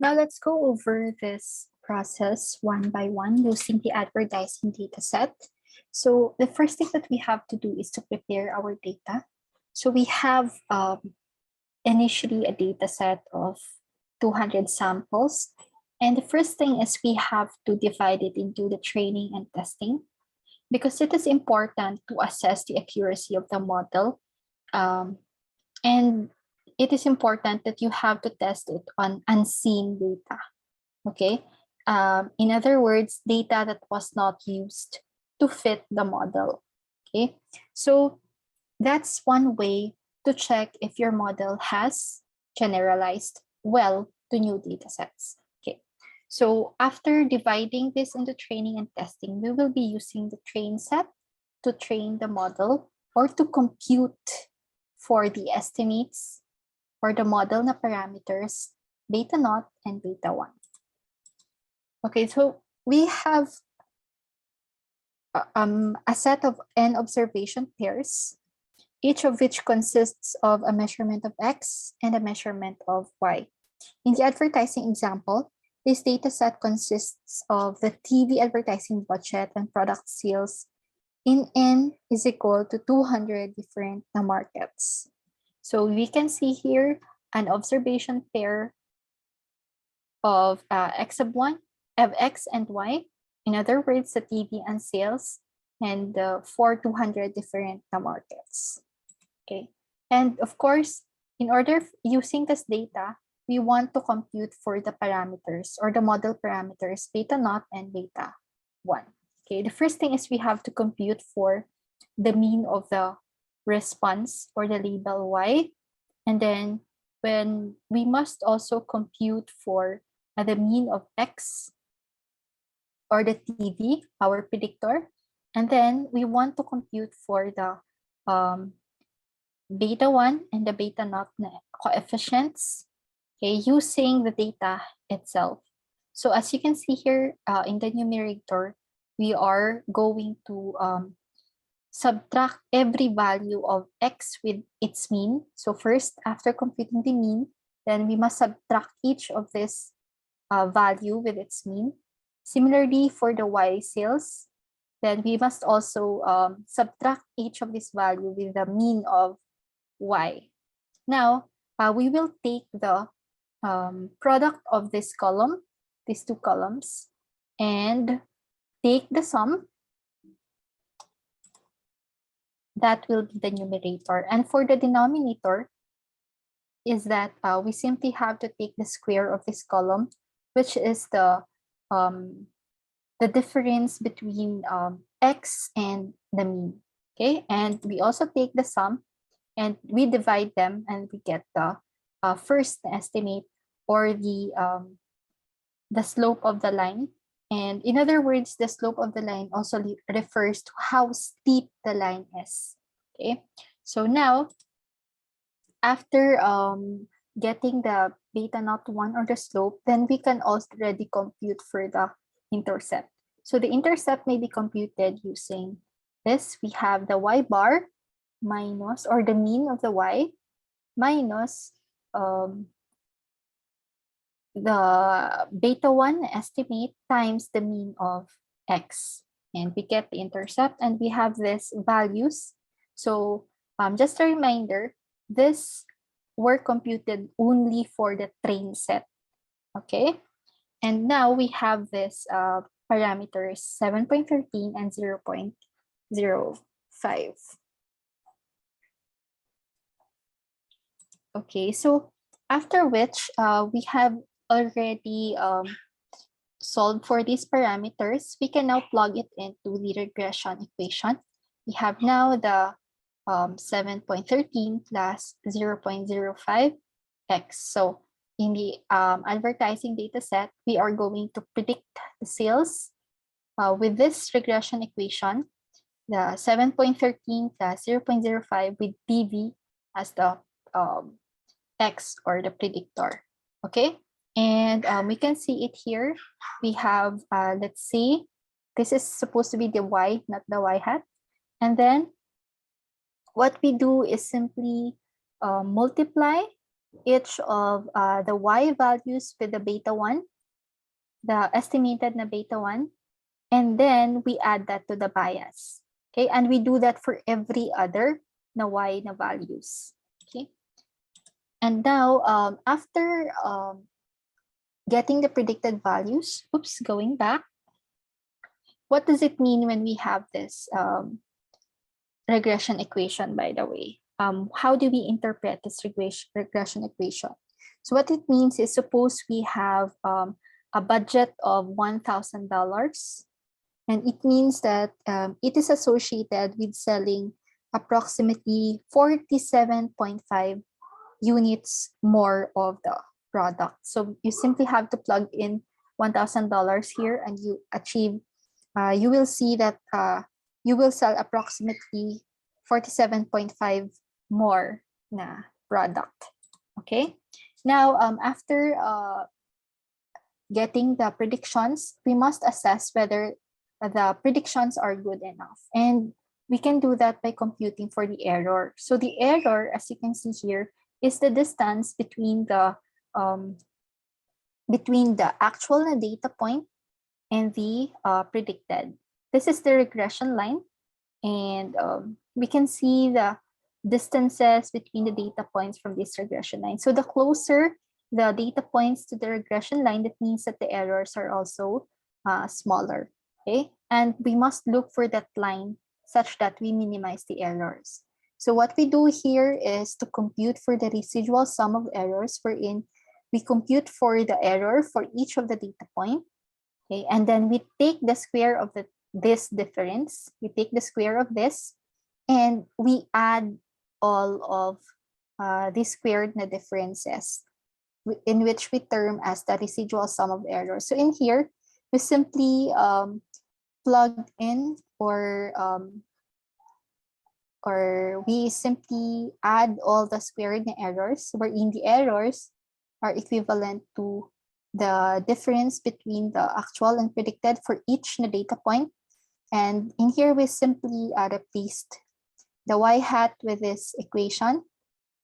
Now let's go over this process one by one using the advertising data set. So the first thing that we have to do is to prepare our data. So we have initially a data set of 200 samples. And the first thing is we have to divide it into the training and testing, because it is important to assess the accuracy of the model. And it is important that you have to test it on unseen data. Okay. In other words, data that was not used to fit the model. Okay. So that's one way to check if your model has generalized well to new data sets. Okay. So after dividing this into training and testing, we will be using the train set to train the model or to compute for the estimates for the model na parameters beta naught and beta 1. Okay, so we have a set of n observation pairs, each of which consists of a measurement of x and a measurement of y. In the advertising example, this data set consists of the TV advertising budget and product sales in n is equal to 200 different markets. So we can see here an observation pair of x of 1, of x and y. In other words, the TV and sales, and for 200 different markets. Okay, and of course, in order using this data, we want to compute for the parameters or the model parameters beta naught and beta 1. Okay, the first thing is we have to compute for the mean of the response or the label y, and then when we must also compute for the mean of x or the TV, our predictor, and then we want to compute for the beta 1 and the beta naught coefficients, okay, using the data itself. So as you can see here in the numerator, we are going to subtract every value of x with its mean. So first, after computing the mean, then we must subtract each of this value with its mean. Similarly, for the y sales, then we must also subtract each of this value with the mean of y. Now, we will take the product of this column, these two columns, and take the sum. That will be the numerator. And for the denominator, is that we simply have to take the square of this column, which is the difference between x and the mean. Okay, and we also take the sum and we divide them, and we get the first estimate or the slope of the line. And in other words, the slope of the line also refers to how steep the line is. Okay, so now after getting the beta naught 1 or the slope, then we can already compute for the intercept. So the intercept may be computed using this. We have the y bar minus, or the mean of the y, minus the beta 1 estimate times the mean of x. And we get the intercept, and we have these values. So just a reminder, this were computed only for the train set. Okay, and now we have this parameters 7.13 and 0.05. Okay, so after which we have already solved for these parameters, we can now plug it into the regression equation. We have now the 7.13 plus 0.05x. So in the advertising data set, we are going to predict the sales with this regression equation, the 7.13 plus 0.05 with PV as the x or the predictor. Okay, and we can see it here. We have, let's see, this is supposed to be the y, not the y hat. And then what we do is simply multiply each of the y values with the beta 1, the estimated na beta 1, and then we add that to the bias. Okay, and we do that for every other na y na values. Okay, and now after getting the predicted values, going back, what does it mean when we have this regression equation, by the way? How do we interpret this regression equation? So what it means is, suppose we have a budget of $1,000, and it means that it is associated with selling approximately 47.5 units more of the product. So you simply have to plug in $1,000 here, and you achieve, you will see that you will sell approximately 47.5 more na product. Okay. Now, after getting the predictions, we must assess whether the predictions are good enough. And we can do that by computing for the error. So the error, as you can see here, is the distance between the actual data point and the predicted. This is the regression line, and we can see the distances between the data points from this regression line. So the closer the data points to the regression line, that means that the errors are also smaller. Okay, and we must look for that line such that we minimize the errors. So what we do here is to compute for the residual sum of errors, wherein we compute for the error for each of the data point. Okay, and then we take the square of this difference. We take the square of this, and we add all of the squared na differences, in which we term as the residual sum of errors. So in here, we simply plug in, or we simply add all the squared na errors, wherein the errors are equivalent to the difference between the actual and predicted for each na data point. And in here, we simply replaced the y hat with this equation.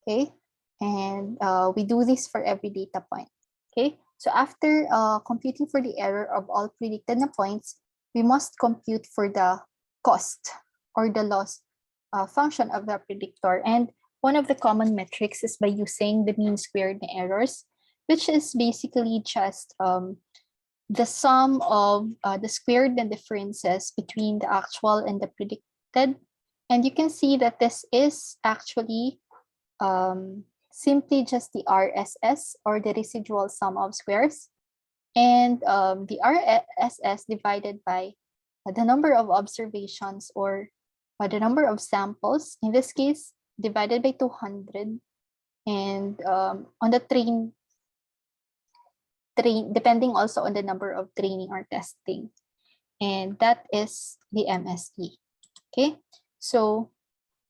Okay, and we do this for every data point. Okay, so after computing for the error of all predicted na points, we must compute for the cost or the loss function of the predictor. And one of the common metrics is by using the mean squared na errors, which is basically just the sum of the squared na differences between the actual and the predicted. And you can see that this is actually simply just the RSS, or the residual sum of squares, and the RSS divided by the number of observations, or the number of samples, in this case divided by 200, and on the train depending also on the number of training or testing, and that is the MSE. Okay, so